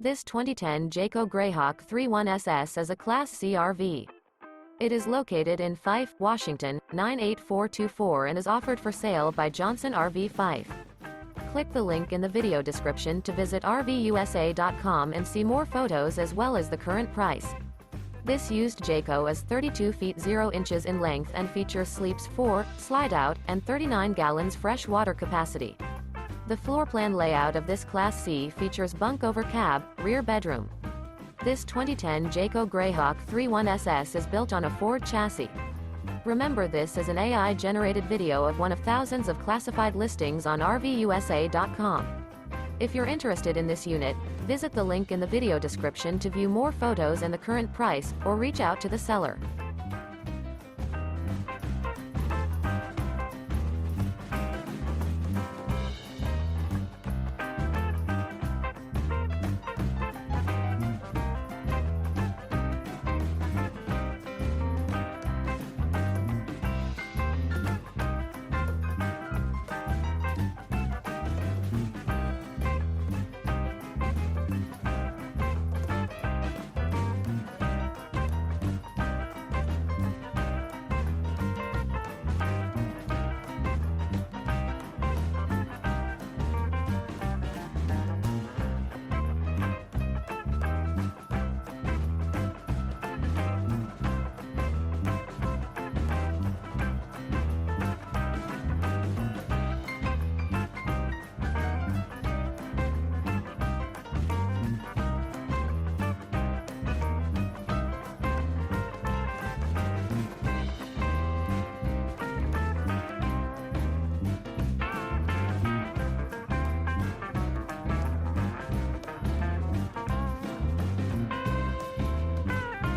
This 2010 Jayco Greyhawk 31SS is a Class C RV. It is located in Fife, Washington, 98424 and is offered for sale by Johnson RV Fife. Click the link in the video description to visit RVUSA.com and see more photos as well as the current price. This used Jayco is 32 feet 0 inches in length and features sleeps 4, Slideout, and 39 gallons fresh water capacity. The floor plan layout of this Class C features bunk over cab, rear bedroom. This 2010 Jayco Greyhawk 31SS is built on a Ford chassis. Remember, this is an AI-generated video of one of thousands of classified listings on RVUSA.com. If you're interested in this unit, visit the link in the video description to view more photos and the current price, or reach out to the seller.